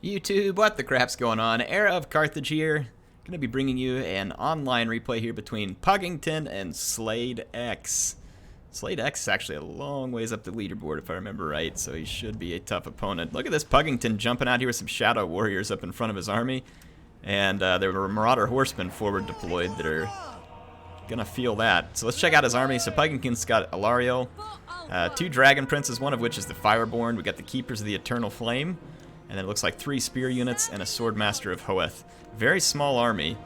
YouTube, what the crap's going on? HeirofCarthage here. Gonna be bringing you an online replay here between Puggington and Slade X. Slade X is actually a long ways up the leaderboard if I remember right, so he should be a tough opponent. Look at this Puggington jumping out here with some Shadow Warriors up in front of his army. And there were Marauder Horsemen forward deployed that are gonna feel that. So let's check out his army. So Puggington's got Alariel, two Dragon Princes, one of which is the Fireborn. We got the Keepers of the Eternal Flame. And then it looks like 3 spear units and a Swordmaster of Hoeth. Very small army.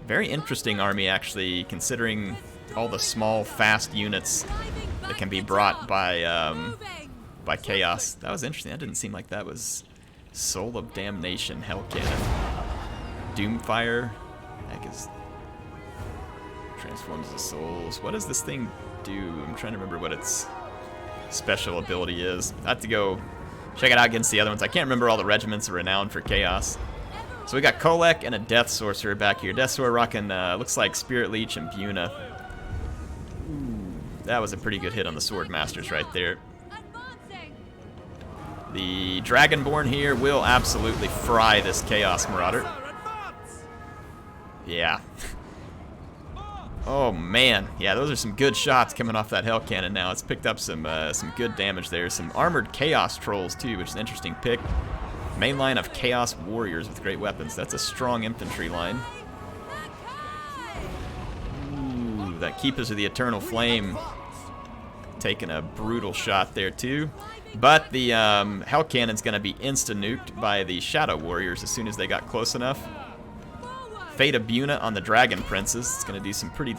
Very interesting army, actually, considering all the small, fast units that can be brought by Chaos. That was interesting. That didn't seem like that was Soul of Damnation, Hell Cannon. Doomfire. Heck is transforms the souls. What does this thing do? I'm trying to remember what its special ability is. I have to go check it out against the other ones. I can't remember all the regiments renowned for Chaos. So we got Kholek and a Death Sorcerer back here. Death Sorcerer rocking, looks like Spirit Leech and Buna. Ooh, that was a pretty good hit on the Swordmasters right there. The Dragonborn here will absolutely fry this Chaos Marauder. Yeah. Oh man, yeah, those are some good shots coming off that Hell Cannon now. It's picked up some good damage there. Some armored Chaos Trolls too, which is an interesting pick. Main line of Chaos Warriors with great weapons. That's a strong infantry line. Ooh, that Keepers of the Eternal Flame taking a brutal shot there too. But the Hell Cannon's going to be insta-nuked by the Shadow Warriors as soon as they got close enough. Fate of Buna on the Dragon Princes. It's going to do some pretty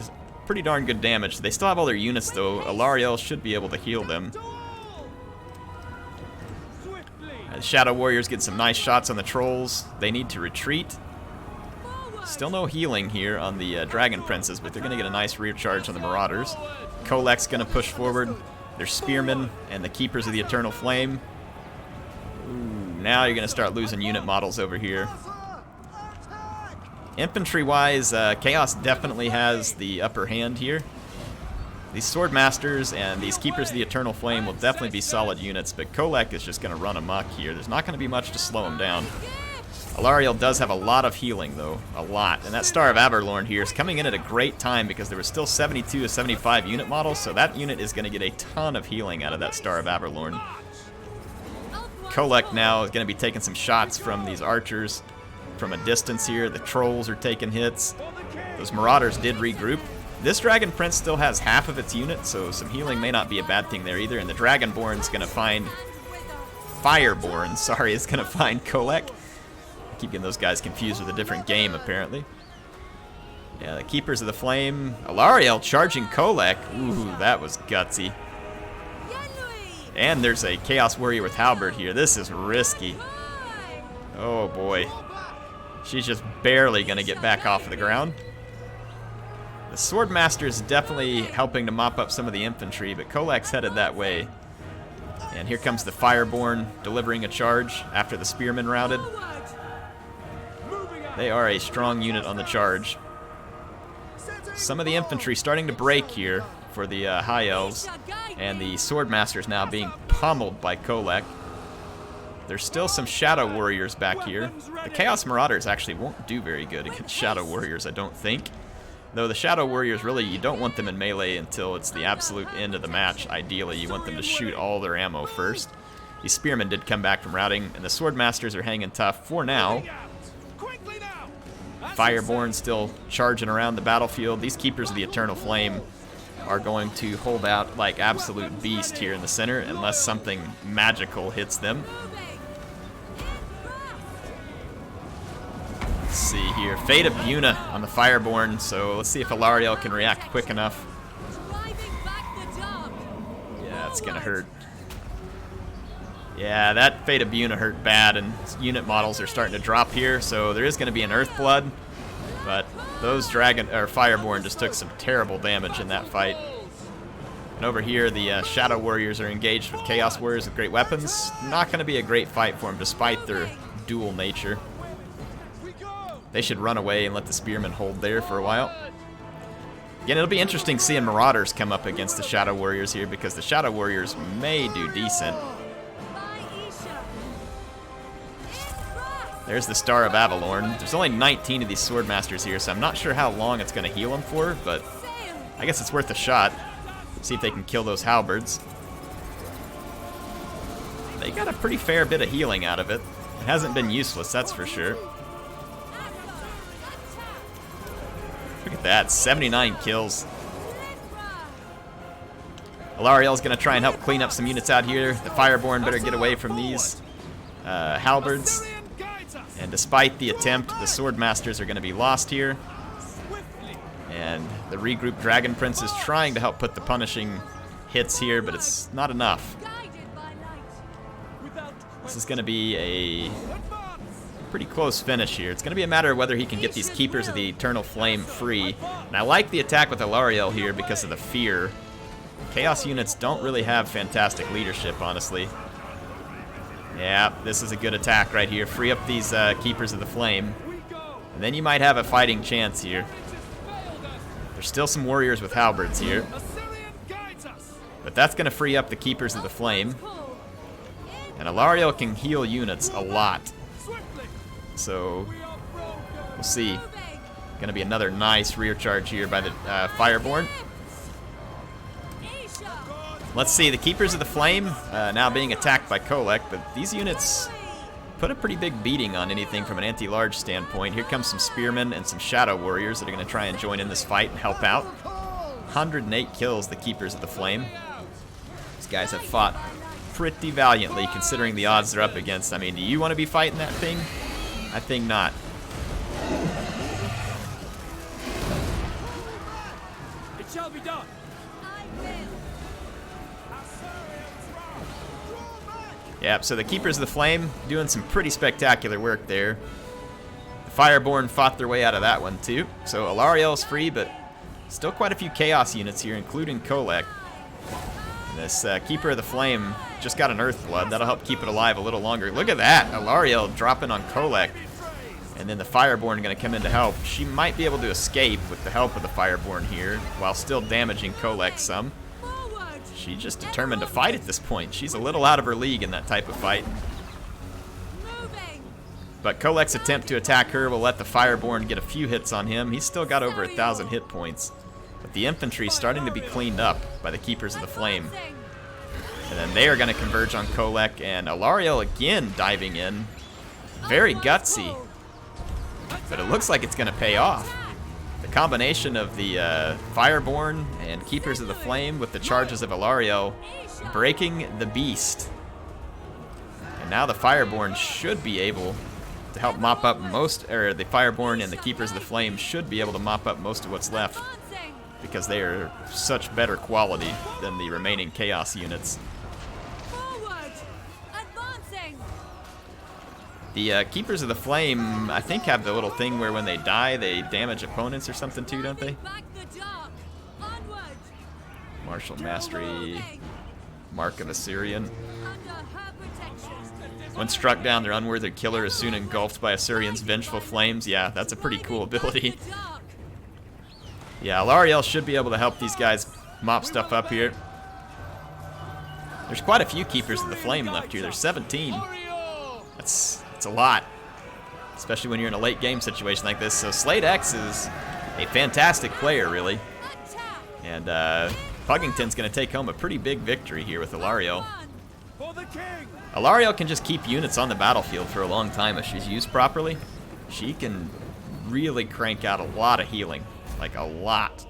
darn good damage. They still have all their units, though. Alariel should be able to heal them. Shadow Warriors get some nice shots on the Trolls. They need to retreat. Still no healing here on the Dragon Princes, but they're going to get a nice recharge on the Marauders. Kholek's going to push forward. There's Spearmen and the Keepers of the Eternal Flame. Ooh, now you're going to start losing unit models over here. Infantry-wise, Chaos definitely has the upper hand here. These Swordmasters and these Keepers of the Eternal Flame will definitely be solid units, but Kholek is just going to run amok here. There's not going to be much to slow him down. Alariel does have a lot of healing, though. A lot. And that Star of Aberlorn here is coming in at a great time because there were still 72 to 75 unit models, so that unit is going to get a ton of healing out of that Star of Aberlorn. Kholek now is going to be taking some shots from these archers from a distance here. The Trolls are taking hits. Those Marauders did regroup. This Dragon Prince still has half of its unit, so some healing may not be a bad thing there either. And the Dragonborn's going to find... Fireborn, sorry, is going to find Kholek. I keep getting those guys confused with a different game, apparently. Yeah, the Keepers of the Flame. Alariel charging Kholek. Ooh, that was gutsy. And there's a Chaos Warrior with Halberd here. This is risky. Oh, boy. She's just barely going to get back off of the ground. The Swordmaster is definitely helping to mop up some of the infantry, but Kholek's headed that way. And here comes the Fireborn delivering a charge after the Spearmen routed. They are a strong unit on the charge. Some of the infantry starting to break here for the High Elves, and the Swordmaster's now being pummeled by Kholek. There's still some Shadow Warriors back here. The Chaos Marauders actually won't do very good against Shadow Warriors, I don't think. Though the Shadow Warriors, really, you don't want them in melee until it's the absolute end of the match. Ideally, you want them to shoot all their ammo first. These Spearmen did come back from routing, and the Swordmasters are hanging tough for now. Fireborn still charging around the battlefield. These Keepers of the Eternal Flame are going to hold out like absolute beast here in the center unless something magical hits them. Let's see here. Fate of Buna on the Fireborn, so let's see if Alariel can react quick enough. Yeah, it's going to hurt. Yeah, that Fate of Buna hurt bad, and unit models are starting to drop here, so there is going to be an Earthblood, but those Fireborn just took some terrible damage in that fight. And over here, the Shadow Warriors are engaged with Chaos Warriors with great weapons. Not going to be a great fight for them, despite their dual nature. They should run away and let the Spearmen hold there for a while. Again, it'll be interesting seeing Marauders come up against the Shadow Warriors here because the Shadow Warriors may do decent. There's the Star of Avalorn. There's only 19 of these Swordmasters here, so I'm not sure how long it's going to heal them for, but I guess it's worth a shot. See if they can kill those halberds. They got a pretty fair bit of healing out of it. It hasn't been useless, that's for sure. Look at that, 79 kills. Alariel's going to try and help clean up some units out here. The Fireborn better get away from these halberds. And despite the attempt, the Swordmasters are going to be lost here. And the regrouped Dragon Prince is trying to help put the punishing hits here, but it's not enough. This is going to be a pretty close finish here. It's going to be a matter of whether he can get these Keepers of the Eternal Flame free. And I like the attack with Alariel here because of the fear. Chaos units don't really have fantastic leadership, honestly. Yeah, this is a good attack right here. Free up these Keepers of the Flame. And then you might have a fighting chance here. There's still some warriors with halberds here. But that's going to free up the Keepers of the Flame. And Alariel can heal units a lot. So, we'll see. Going to be another nice rear charge here by the Fireborn. Let's see, the Keepers of the Flame now being attacked by Kholek, but these units put a pretty big beating on anything from an anti-large standpoint. Here comes some Spearmen and some Shadow Warriors that are going to try and join in this fight and help out. 108 kills, the Keepers of the Flame. These guys have fought pretty valiantly considering the odds they're up against. I mean, do you want to be fighting that thing? I think not. It shall be done. Yep, so the Keepers of the Flame doing some pretty spectacular work there. The Fireborn fought their way out of that one too. So Alariel's free, but still quite a few Chaos units here, including Kholek. And this Keeper of the Flame just got an Earthblood. That'll help keep it alive a little longer. Look at that, Alariel dropping on Kholek. And then the Fireborn going to come in to help. She might be able to escape with the help of the Fireborn here, while still damaging Kholek some. She's just determined to fight at this point. She's a little out of her league in that type of fight. But Kholek's attempt to attack her will let the Fireborn get a few hits on him. He's still got over 1,000 hit points. But the infantry is starting to be cleaned up by the Keepers of the Flame. And then they are going to converge on Kholek, and Alariel again diving in. Very gutsy. But it looks like it's going to pay off. The combination of the Fireborn and Keepers of the Flame with the charges of Alariel breaking the beast. And now the Fireborn should be able to help mop up most, or the Fireborn and the Keepers of the Flame should be able to mop up most of what's left, because they are such better quality than the remaining Chaos units. The Keepers of the Flame, I think, have the little thing where when they die, they damage opponents or something too, don't they? Martial Mastery, Mark of Assyrian. When struck down, their unworthy killer is soon engulfed by Assyrian's vengeful flames. Yeah, that's a pretty cool ability. Yeah, Alariel should be able to help these guys mop stuff up here. There's quite a few Keepers of the Flame left here. There's 17. That's a lot, especially when you're in a late game situation like this. So Slade X is a fantastic player, really. And Puggington's going to take home a pretty big victory here with Alariel. Alariel can just keep units on the battlefield for a long time if she's used properly. She can really crank out a lot of healing, like a lot.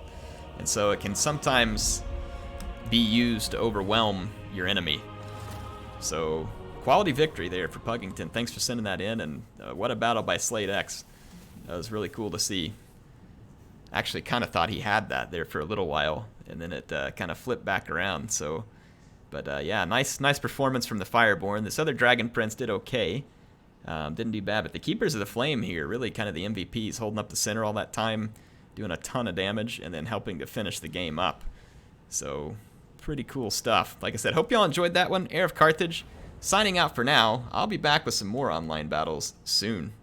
And so it can sometimes be used to overwhelm your enemy. So quality victory there for Puggington. Thanks for sending that in, and what a battle by Slade X. That was really cool to see. Actually kind of thought he had that there for a little while, and then it kind of flipped back around. So, but yeah, nice performance from the Fireborn. This other Dragon Prince did okay. Didn't do bad, but the Keepers of the Flame here, really kind of the MVPs, holding up the center all that time, doing a ton of damage, and then helping to finish the game up. So, pretty cool stuff. Like I said, hope y'all enjoyed that one. HeirofCarthage signing out for now. I'll be back with some more online battles soon.